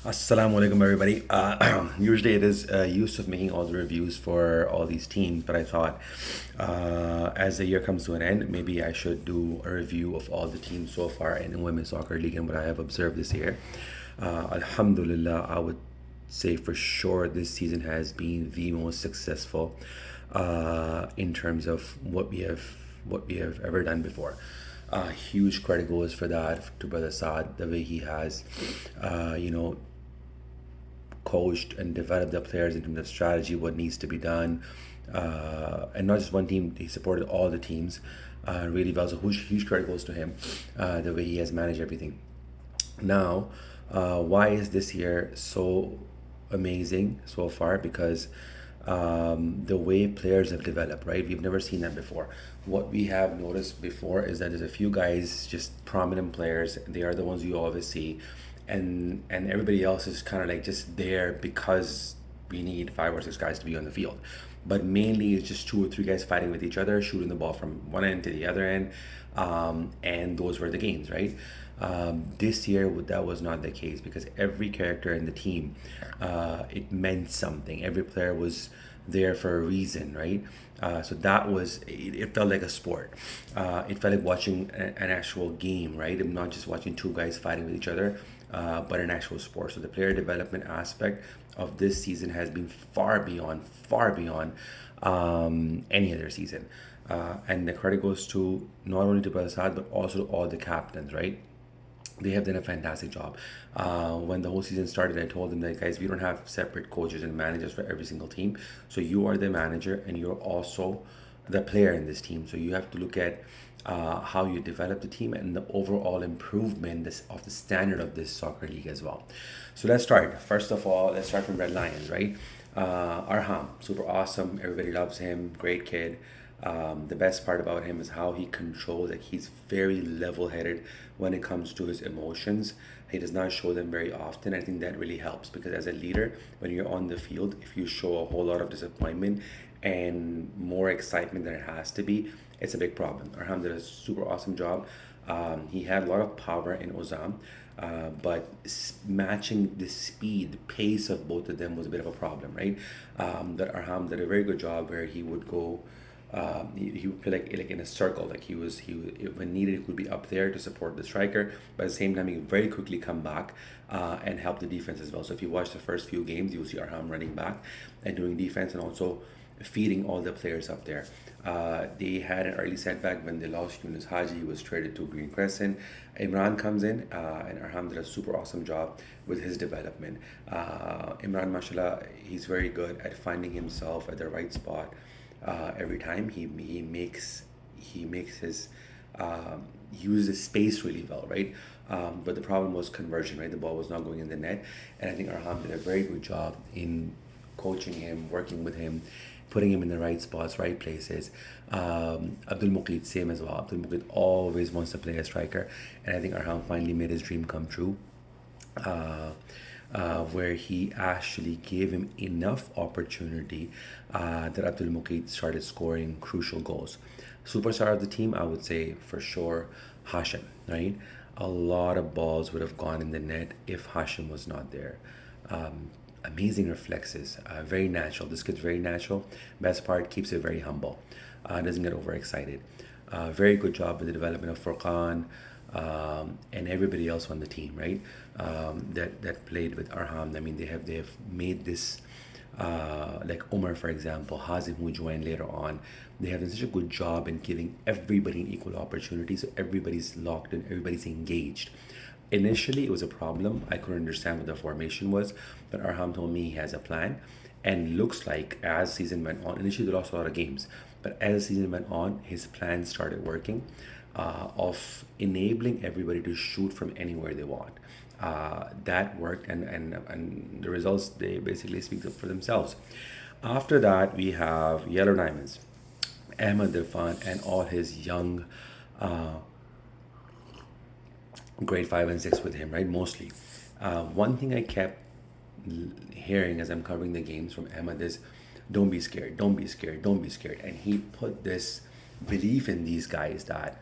Assalamu alaikum, everybody. Usually it is Yusuf making all the reviews for all these teams, but I thought as the year comes to an end, maybe I should do a review of all the teams so far in the Women's Soccer League and what I have observed this year. Alhamdulillah, I would say for sure this season has been the most successful in terms of what we have ever done before. Huge credit goes for that to Brother Saad, the way he has, you know, coached and developed the players in terms of strategy, what needs to be done, and not just one team. He supported all the teams really well. So huge credit goes to him, the way he has managed everything. Now, why is this year so amazing so far? Because the way players have developed, right? We've never seen that before. What we have noticed before is that there's a few guys, just prominent players. They are the ones you always see, and everybody else is kind of like just there because we need five or six guys to be on the field. But mainly it's just two or three guys fighting with each other, shooting the ball from one end to the other end, and those were the games, right? This year that was not the case because every character in the team, it meant something. Every player was there for a reason, right? So that was it felt like a sport. It felt like watching an actual game, right? And not just watching two guys fighting with each other, but an actual sport. So the player development aspect of this season has been far beyond any other season. And the credit goes to not only to Prasad but also to all the captains, right? They have done a fantastic job. When the whole season started, I told them that guys, we don't have separate coaches and managers for every single team. So you are the manager and you're also the player in this team. So you have to look at how you develop the team and the overall improvement of the standard of this soccer league as well. So let's start. First of all, let's start from Red Lions, right? Arham, super awesome. Everybody loves him. Great kid. The best part about him is how he controls. Like he's very level-headed when it comes to his emotions. He does not show them very often. I think that really helps because as a leader, when you're on the field, if you show a whole lot of disappointment and more excitement than it has to be, it's a big problem. Arham did a super awesome job. He had a lot of power in Ozam, but matching the speed, the pace of both of them was a bit of a problem, right? That Arham did a very good job where he would go he would play like in a circle, like when needed he would be up there to support the striker, but at the same time he would very quickly come back and help the defense as well. So if you watch the first few games, you'll see Arham running back and doing defense and also feeding all the players up there. They had an early setback when they lost Yunus Haji. He was traded to Green Crescent. Imran comes in and Arham did a super awesome job with his development. Imran, mashallah, he's very good at finding himself at the right spot every time. He makes his he uses space really well, right? But the problem was conversion, right? The ball was not going in the net, and I think Arham did a very good job in coaching him, working with him, putting him in the right spots, right places. Abdul Muqid, same as well. Abdul Muqid always wants to play a striker, and I think Arham finally made his dream come true. Uh, where he actually gave him enough opportunity that Abdul Muqid started scoring crucial goals. Superstar of the team, I would say for sure Hashim, right? A lot of balls would have gone in the net if Hashim was not there. Amazing reflexes, very natural. This kid's very natural. Best part, keeps it very humble, doesn't get overexcited. Very good job with the development of Furqan and everybody else on the team, right? That played with Arham. I mean, they have made this like Umar, for example, Hazim, who joined later on. They have done such a good job in giving everybody an equal opportunity, so everybody's locked in, everybody's engaged. Initially, it was a problem. I couldn't understand what the formation was, but Arham told me he has a plan, and looks like as season went on, initially they lost a lot of games, but as the season went on, his plan started working, of enabling everybody to shoot from anywhere they want. That worked, and the results they basically speak for themselves. After that, we have Yellow Diamonds, Ahmed Irfan, and all his young grade 5 and 6 with him, right? Mostly. One thing I kept hearing as I'm covering the games from Ahmed is don't be scared, don't be scared, don't be scared. And he put this belief in these guys that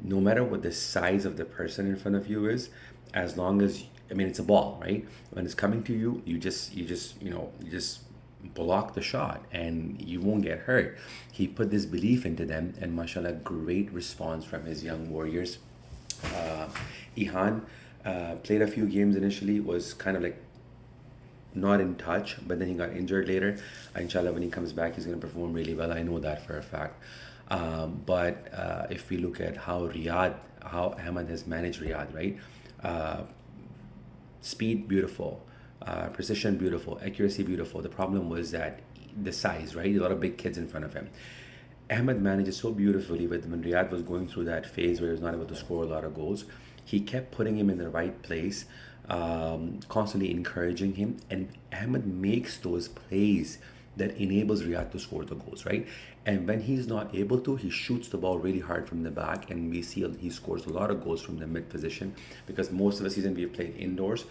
no matter what the size of the person in front of you is, as long as I mean, it's a ball, right? When it's coming to you, you just block the shot and you won't get hurt. He put this belief into them, and mashallah, great response from his young warriors. Uh, Ihan played a few games initially, was kind of like not in touch, but then he got injured later. Inshallah, when he comes back, he's going to perform really well. I know that for a fact. But if we look at how Ahmad has managed Riyadh, right? Uh, Speed, beautiful. Precision, beautiful. Accuracy, beautiful. The problem was that the size, right? A lot of big kids in front of him. Ahmed manages so beautifully, but when Riyadh was going through that phase where he was not able to score a lot of goals, he kept putting him in the right place, constantly encouraging him, and Ahmed makes those plays that enables Riyadh to score the goals, right? And when he's not able to, he shoots the ball really hard from the back, and we see he scores a lot of goals from the mid position because most of the season we've played indoors.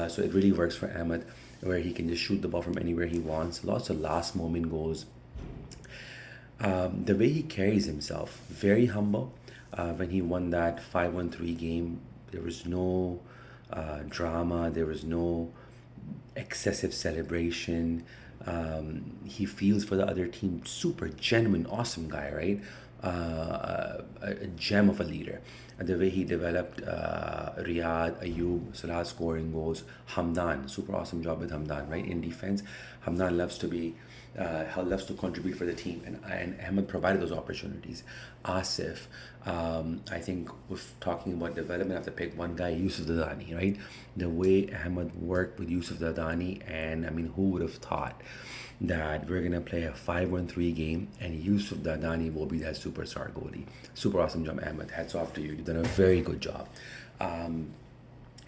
So it really works for Ahmed, where he can just shoot the ball from anywhere he wants. Lots of last moment goals. The way he carries himself, very humble. When he won that 5-1-3 game, there was no drama, there was no excessive celebration. He feels for the other team, super genuine, awesome guy, right? A gem of a leader. And the way he developed Riyadh, Ayub, Salah scoring goals, Hamdan, super awesome job with Hamdan, right? In defense, Hamdan loves to contribute for the team, and Ahmed provided those opportunities. Asif, I think, with talking about development, I have to pick one guy, Yusuf Dadani, right? The way Ahmed worked with Yusuf Dadani, and I mean, who would have thought that we're gonna play a 5-1-3 game and Yusuf Dadani will be that superstar goalie. Super awesome job, Ahmed. Hats off to you. You've done a very good job. Um,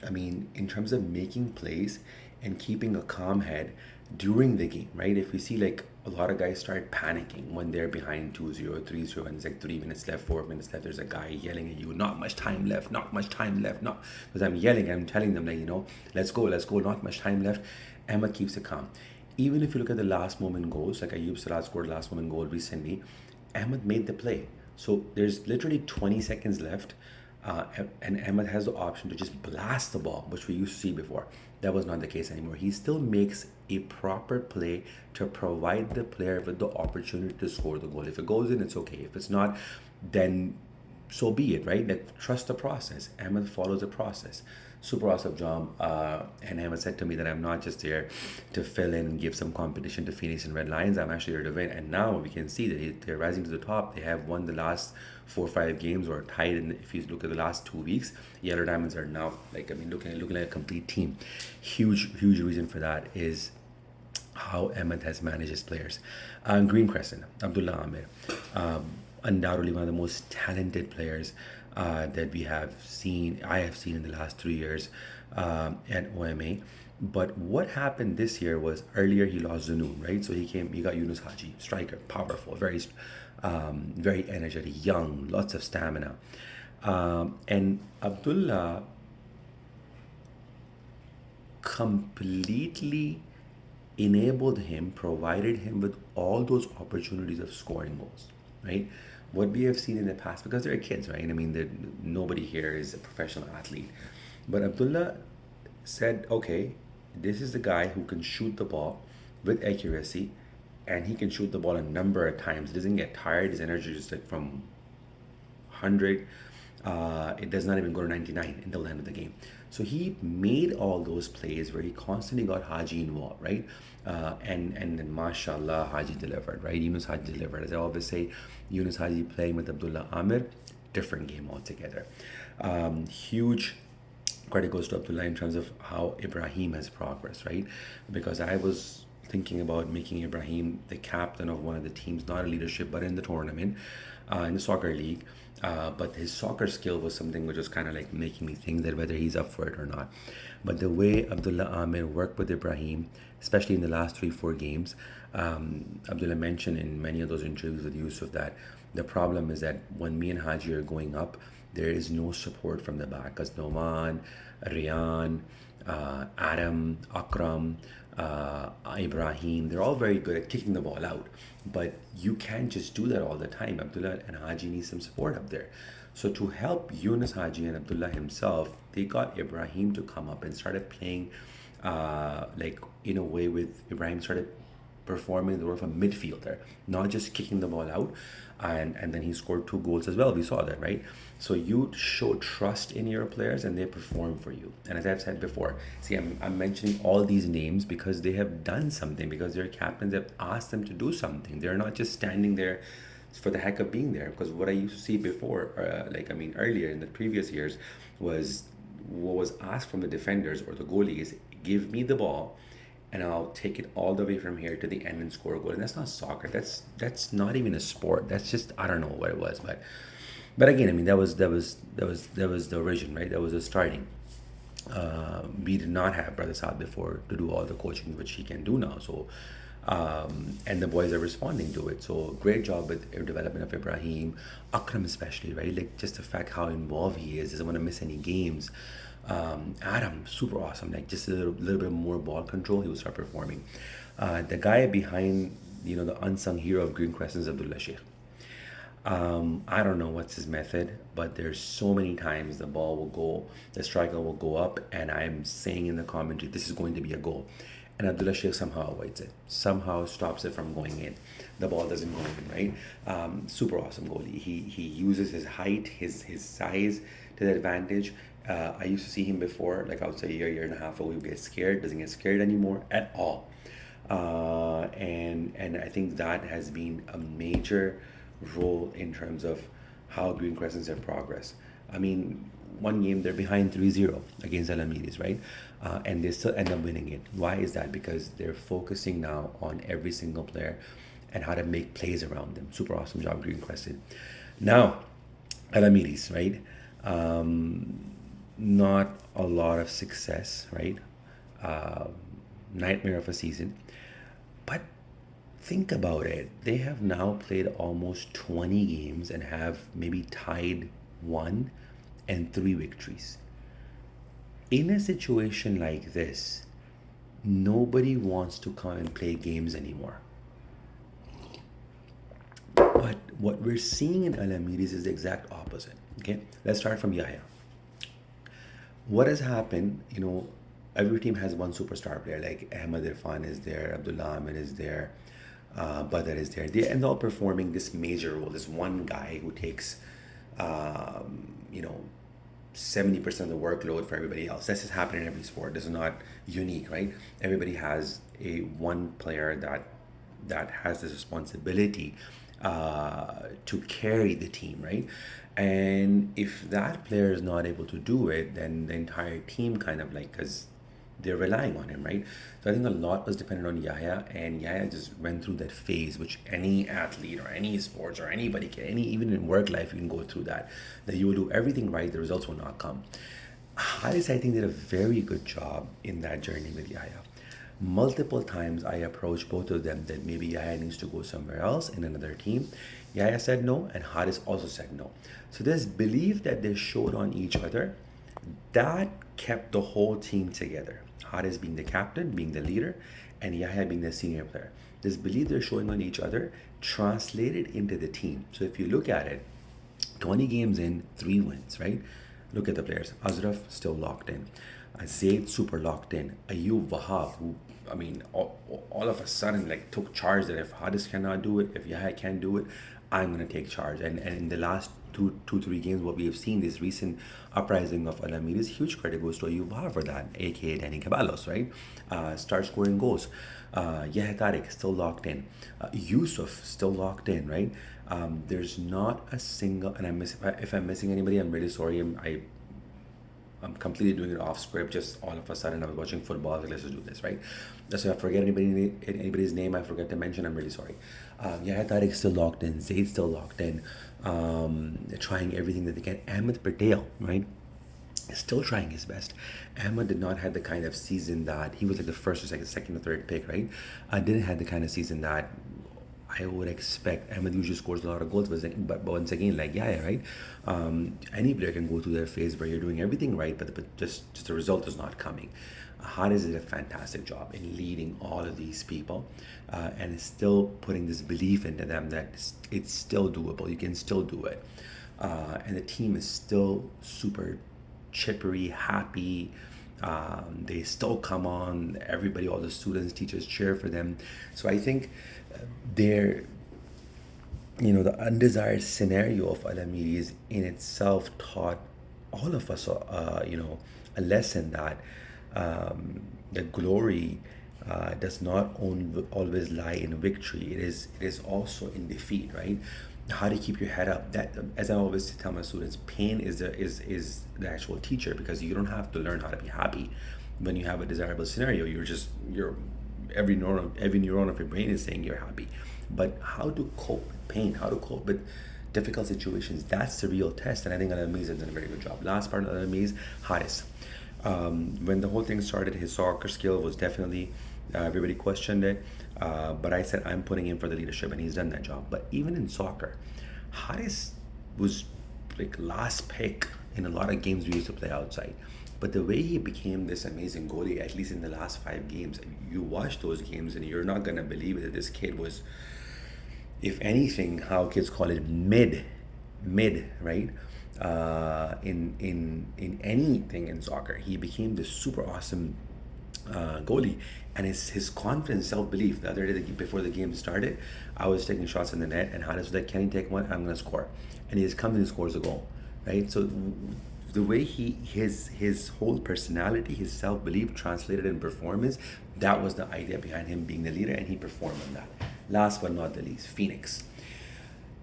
I mean, in terms of making plays and keeping a calm head during the game, right? If we see like a lot of guys start panicking when they're behind 2-0, 3-0, and it's like 3 minutes left, 4 minutes left, there's a guy yelling at you, not much time left, not much time left, not, because I'm yelling, I'm telling them, like, let's go, not much time left. Ahmed keeps it calm. Even if you look at the last moment goals, like Ayub Salah scored last moment goal recently, Ahmed made the play. So there's literally 20 seconds left, and Ahmed has the option to just blast the ball, which we used to see before. That was not the case anymore. He still makes a proper play to provide the player with the opportunity to score the goal. If it goes in, it's okay. If it's not, then so be it, right? Like, trust the process. Ahmed follows the process. Super awesome job. And Ahmed said to me that I'm not just here to fill in and give some competition to Phoenix and Red Lions. I'm actually here to win. And now we can see that they're rising to the top. They have won the last 4 or 5 games, or tied. And if you look at the last 2 weeks, Yellow Diamonds are now, like, I mean, looking like a complete team. Huge reason for that is how Ahmed has managed his players. Green Crescent, Abdullah Amir, undoubtedly one of the most talented players that I have seen in the last 3 years at OMA. But what happened this year was, earlier he lost Zanoon, right? So he got Yunus Haji, striker, powerful, very energetic, young, lots of stamina. And Abdullah completely enabled him, provided him with all those opportunities of scoring goals, right? What we have seen in the past, because they're kids, right? I mean, nobody here is a professional athlete. But Abdullah said, okay, this is the guy who can shoot the ball with accuracy, and he can shoot the ball a number of times. He doesn't get tired. His energy is like from 100. It does not even go to 99 in the end of the game. So he made all those plays where he constantly got Haji involved, right? And then mashallah, Haji delivered, right? Yunus Haji delivered. As I always say, Yunus Haji playing with Abdullah Amir, different game altogether. Huge credit goes to Abdullah in terms of how Ibrahim has progressed, right? Because I was thinking about making Ibrahim the captain of one of the teams, not a leadership, but in the tournament, in the soccer league. But his soccer skill was something which was kind of like making me think that whether he's up for it or not. But the way Abdullah Amir worked with Ibrahim, especially in the last 3-4 games, Abdullah mentioned in many of those interviews with Yusuf that the problem is that when me and Haji are going up, there is no support from the back, because Noman, Riyan, Adam, Akram, Ibrahim, they're all very good at kicking the ball out. But you can't just do that all the time. Abdullah and Haji need some support up there. So to help Yunus Haji and Abdullah himself, they got Ibrahim to come up and started playing, like in a way with Ibrahim started performing the role of a midfielder, not just kicking the ball out. And then he scored 2 goals as well. We saw that, right? So you show trust in your players and they perform for you. And as I've said before, see, I'm mentioning all these names because they have done something, because their captains have asked them to do something. They're not just standing there for the heck of being there. Because what I used to see before, earlier in the previous years, was what was asked from the defenders or the goalies: give me the ball and I'll take it all the way from here to the end and score a goal. And that's not soccer. That's not even a sport. That's just, I don't know what it was, but again, I mean, that was the origin, right? That was the starting. We did not have Brother Saad before to do all the coaching which he can do now. So, and the boys are responding to it. So great job with the development of Ibrahim, Akram especially, right? Like just the fact how involved he is, doesn't want to miss any games. Adam, super awesome. Like just a little bit more ball control, he will start performing. The guy behind, the unsung hero of Green Crescent is Abdullah Sheikh. I don't know what's his method, but there's so many times the striker will go up, and I'm saying in the commentary, this is going to be a goal. And Abdullah Sheikh somehow avoids it, somehow stops it from going in. The ball doesn't go in, right? Super awesome goalie. He uses his height, his size to the advantage. I used to see him before, like I would say a year and a half ago, he would get scared, doesn't get scared anymore at all. And I think that has been a major role in terms of how Green Crescents have progressed. I mean, one game they're behind 3-0 against Alamedes, right? And they still end up winning it. Why is that? Because they're focusing now on every single player and how to make plays around them. Super awesome job, Green Crescent. Now, Alamedes, right? Not a lot of success, right? Nightmare of a season. But think about it. They have now played almost 20 games and have maybe tied 1 and 3 victories. In a situation like this, nobody wants to come and play games anymore. But what we're seeing in Alamedes is the exact opposite. Okay, let's start from Yahya. What has happened, every team has one superstar player, like Ahmed Irfan is there, Abdullah Ahmed is there, Badr is there. They end up performing this major role, this one guy who takes, you know, 70% of the workload for everybody else. This is happening in every sport. This is not unique, right? Everybody has a one player that has this responsibility to carry the team, right? And if that player is not able to do it, then the entire team kind of like, because they're relying on him, right? So I think a lot was dependent on Yahya, and Yahya just went through that phase, which any athlete or any sports or anybody can, even in work life, you can go through that. That you will do everything right, the results will not come. Haris, I think, did a very good job in that journey with Yahya. Multiple times I approached both of them that maybe Yahya needs to go somewhere else in another team. Yahya said no, and Haris also said no. So this belief that they showed on each other, that kept the whole team together. Haris being the captain, being the leader, and Yahya being the senior player. This belief they're showing on each other translated into the team. So if you look at it, 20 games in, 3 wins, right? Look at the players. Azraf still locked in. Zaid super locked in. Ayub Wahab, who, I mean, all of a sudden like took charge that if Haris cannot do it, if Yahya can't do it, I'm gonna take charge. And in the last two, 3 games, what we have seen, this recent uprising of Alamedes, huge credit goes to Ayub Wahab for that, aka Danny Caballos, right? Start scoring goals. Yahya Tariq still locked in. Yusuf still locked in, right? There's not a single, and if I'm missing anybody, I'm really sorry. I'm completely doing it off script. Just all of a sudden, I was watching football. I was like, let's just do this, right? So if I forget anybody's name, I forget to mention, I'm really sorry. Yahya Tariq still locked in. Zaid still locked in. Trying everything that they can. Ahmed Patel, right? Still trying his best. Ahmed did not have the kind of season that he was like the first or second or third pick, right? Didn't have the kind of season that I would expect. Ahmed usually scores a lot of goals, but once again, like yeah, right? Any player can go through their phase where you're doing everything right, but just the result is not coming. Haris did a fantastic job in leading all of these people, and is still putting this belief into them that it's still doable. You can still do it. and the team is still super chippery, happy. They still come on. Everybody, all the students, teachers cheer for them. So I think they're, the undesired scenario of Al-Amiris in itself taught all of us, a lesson that the glory does not always lie in victory. It is also in defeat, right? How to keep your head up. That, as I always tell my students, pain is the actual teacher, because you don't have to learn how to be happy when you have a desirable scenario. You're every neuron of your brain is saying you're happy, but how to cope with pain, how to cope with difficult situations, that's the real test. And I think Al-Amis has done a very good job. Last part of Al-Amis, Haris. When the whole thing started, his soccer skill was definitely, everybody questioned it, but I said I'm putting in for the leadership, and he's done that job. But even in soccer, Haris was like last pick in a lot of games we used to play outside. But the way he became this amazing goalie, at least in the last 5 games, you watch those games and you're not gonna believe it, that this kid was, if anything, how kids call it, mid, right? In anything in soccer, he became this super awesome goalie, and his confidence, self belief. The other day, before the game started, I was taking shots in the net, and Hannes was like, "Can you take one? I'm gonna score," and he just comes and scores a goal, right? So the way his whole personality, his self belief translated in performance, that was the idea behind him being the leader, and he performed on that. Last but not the least, Phoenix.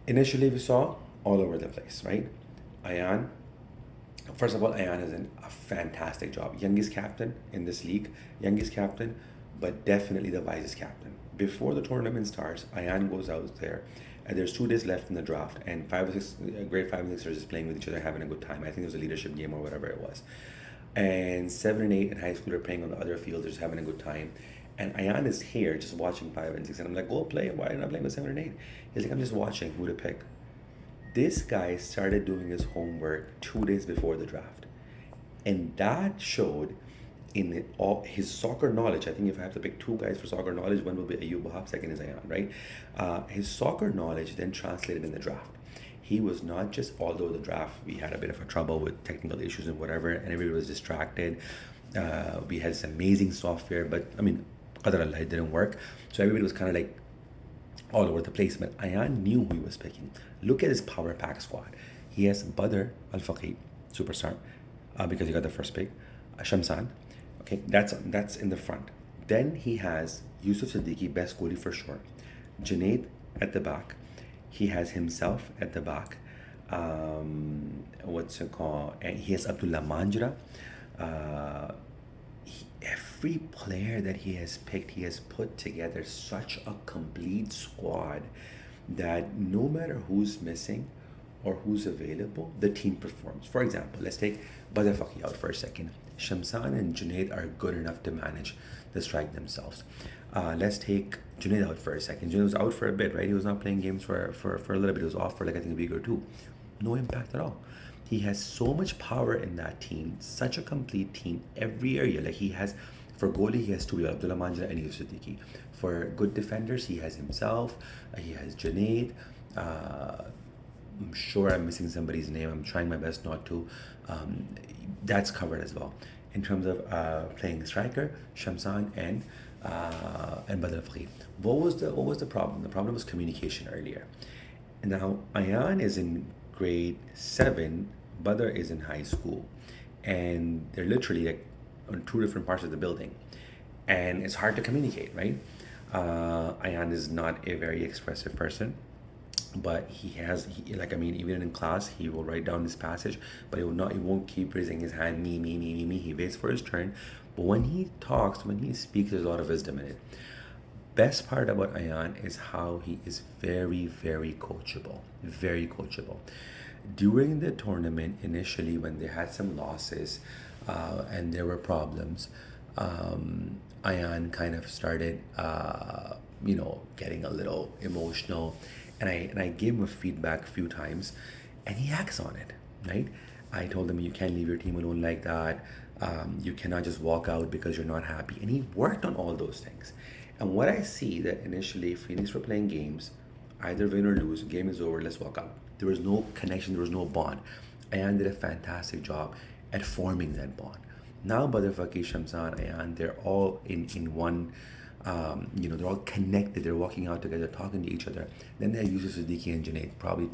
Initially, we saw all over the place, right? Ayan, first of all, Ayan has done a fantastic job. Youngest captain in this league, youngest captain, but definitely the wisest captain. Before the tournament starts, Ayan goes out there, and there's 2 days left in the draft, and grade 5 and 6 are just playing with each other, having a good time. I think it was a leadership game or whatever it was. And 7 and 8 in high school are playing on the other field, they're just having a good time. And Ayan is here just watching 5 and 6, and I'm like, go play. Why are you not playing with 7 and 8? He's like, I'm just watching who to pick. This guy started doing his homework 2 days before the draft, and that showed in all his soccer knowledge. I think if I have to pick 2 guys for soccer knowledge, one will be Ayub Wahab, second is Ayan, right? His soccer knowledge then translated in the draft. He was not just, although the draft, we had a bit of a trouble with technical issues and whatever, and everybody was distracted. We had this amazing software, but I mean, Qadar Allah, it didn't work. So everybody was kind of like all over the place. But Ayan knew who he was picking. Look at his power pack squad. He has Badr Al Faqih, superstar, because he got the first pick. Shamsan, okay, that's in the front. Then he has Yusuf Siddiqui, best goalie for sure. Junaid at the back. He has himself at the back. What's it called? And he has Abdullah Manjra. Every player that he has picked, he has put together such a complete squad that no matter who's missing or who's available, the team performs. For example, let's take Badr Faqih out for a second. Shamsan and Junaid are good enough to manage the strike themselves. Let's take Junaid out for a second. Junaid was out for a bit, right? He was not playing games for a little bit. He was off for like, I think, a week or two. No impact at all. He has so much power in that team, such a complete team, every area. Like he has, for goalie, he has two, Abdullah Manjra and Yusuf Siddiqui. For good defenders, he has himself, he has Junaid. I'm sure I'm missing somebody's name. I'm trying my best not to. That's covered as well. In terms of playing striker, Shamsan and Badr Faqih. What was the problem? The problem was communication earlier. Now Ayan is in grade 7, Badr is in high school, and they're literally like on 2 different parts of the building, and it's hard to communicate, right? Ayan is not a very expressive person, but even in class, he will write down this passage, but he won't keep raising his hand, me. He waits for his turn. But when he talks, when he speaks, there's a lot of wisdom in it. Best part about Ayan is how he is very, very coachable. Very coachable. During the tournament, initially, when they had some losses and there were problems, Ayan kind of started, getting a little emotional. And I gave him a feedback a few times, and he acts on it, right? I told him, you can't leave your team alone like that. You cannot just walk out because you're not happy. And he worked on all those things. And what I see that initially Phoenix were playing games, either win or lose, game is over, let's walk out. There was no connection, there was no bond. Ayan did a fantastic job at forming that bond. Now Badr Faqih, Shamsan, Ayan, they're all in one, they're all connected. They're walking out together, talking to each other. Then they have Yusuf Siddiqui and Junaid, probably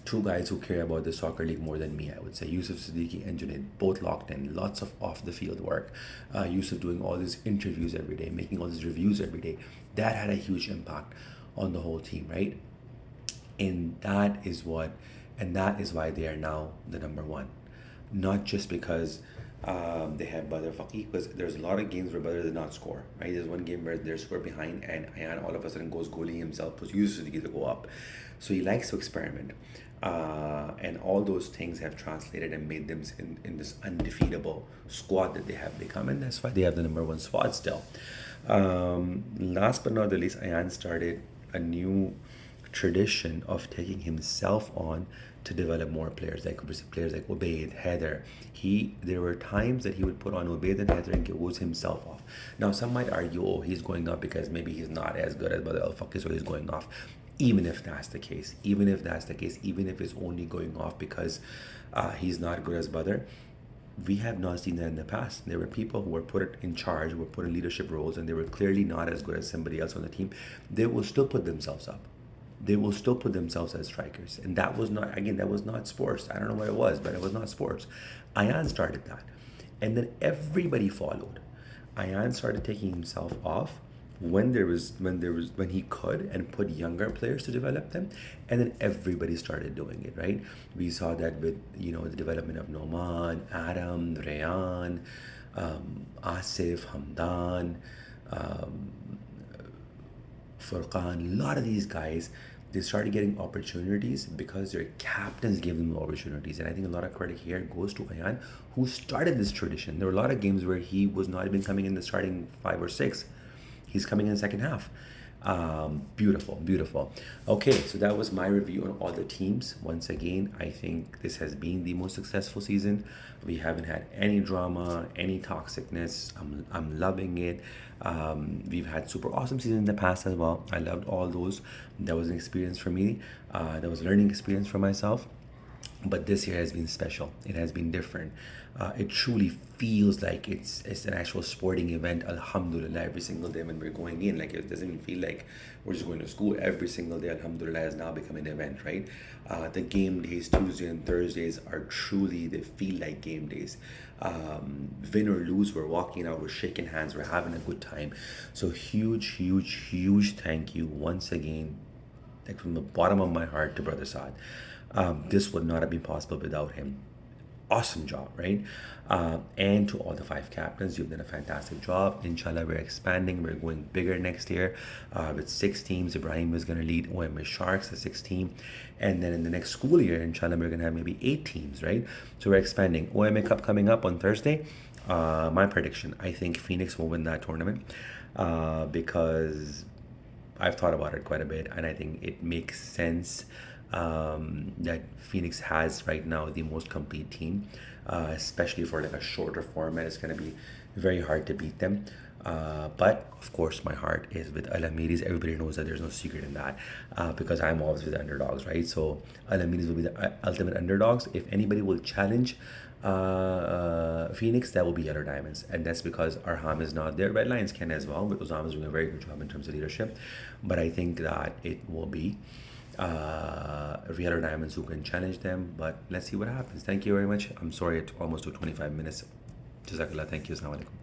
two guys who care about the soccer league more than me, I would say. Yusuf Siddiqui and Junaid, both locked in, lots of off the field work. Yusuf doing all these interviews every day, making all these reviews every day. That had a huge impact on the whole team, right? And that is why they are now the number one. Not just because they have Badr Faqih, because there's a lot of games where Badr did not score, right? There's one game where they're score behind and Ayan all of a sudden goes goalie himself, puts Yusuf to go up. So he likes to experiment. And all those things have translated and made them in this undefeatable squad that they have become. And that's why they have the number one squad still. Last but not the least, Ayan started a new tradition of taking himself on to develop more players, like Ubaid, Heather. There were times that he would put on Ubaid and Heather and goes himself off. Now some might argue, oh, he's going off because maybe he's not as good as Badr Al Faqih, so he's going off. Even if that's the case, even if it's only going off because he's not good as Badr, we have not seen that in the past. There were people who were put in charge, were put in leadership roles, and they were clearly not as good as somebody else on the team. They will still put themselves up. They will still put themselves as strikers. And that was not sports. I don't know what it was, but it was not sports. Ayan started that. And then everybody followed. Ayan started taking himself off when he could and put younger players to develop them, and then everybody started doing it, right? We saw that with the development of Noman, Adam, Rayan, Asif, Hamdan, Furqan. A lot of these guys, they started getting opportunities because their captains gave them opportunities. And I think a lot of credit here goes to Ayan, who started this tradition. There were a lot of games where he was not even coming in the starting 5 or 6. He's coming in the second half. Beautiful. Okay, so that was my review on all the teams. Once again, I think this has been the most successful season. We haven't had any drama, any toxicness. I'm loving it. We've had super awesome seasons in the past as well. I loved all those. That was an experience for me. That was a learning experience for myself. But this year has been special. It has been different. It truly feels like it's an actual sporting event. Alhamdulillah, every single day when we're going in, like it doesn't feel like we're just going to school. Every single day, alhamdulillah, has now become an event, right? The game days, Tuesday and Thursdays, they feel like game days. Win or lose, we're walking out, we're shaking hands, we're having a good time. So huge thank you once again, like from the bottom of my heart, to Brother Saad. This would not have been possible without him. Awesome job, right? And to all the 5 captains, you've done a fantastic job. Inshallah, we're expanding. We're going bigger next year with 6 teams. Ibrahim is going to lead OMA Sharks, the 6th team. And then in the next school year, inshallah, we're going to have maybe 8 teams, right? So we're expanding. OMA Cup coming up on Thursday. My prediction, I think Phoenix will win that tournament because I've thought about it quite a bit, and I think it makes sense that Phoenix has right now the most complete team, especially for like a shorter format. It's going to be very hard to beat them. But of course, my heart is with Al Amiris. Everybody knows that there's no secret in that because I'm always with the underdogs, right? So Al Amiris will be the ultimate underdogs. If anybody will challenge Phoenix, that will be Yellow Diamonds, and that's because Arham is not there. Red Lions can as well, but Osama is doing a very good job in terms of leadership. But I think that it will be Yellow Diamonds who can challenge them, but let's see what happens. Thank you very much. I'm sorry it almost took 25 minutes. Jazakallah. Thank you. Assalamu alaikum.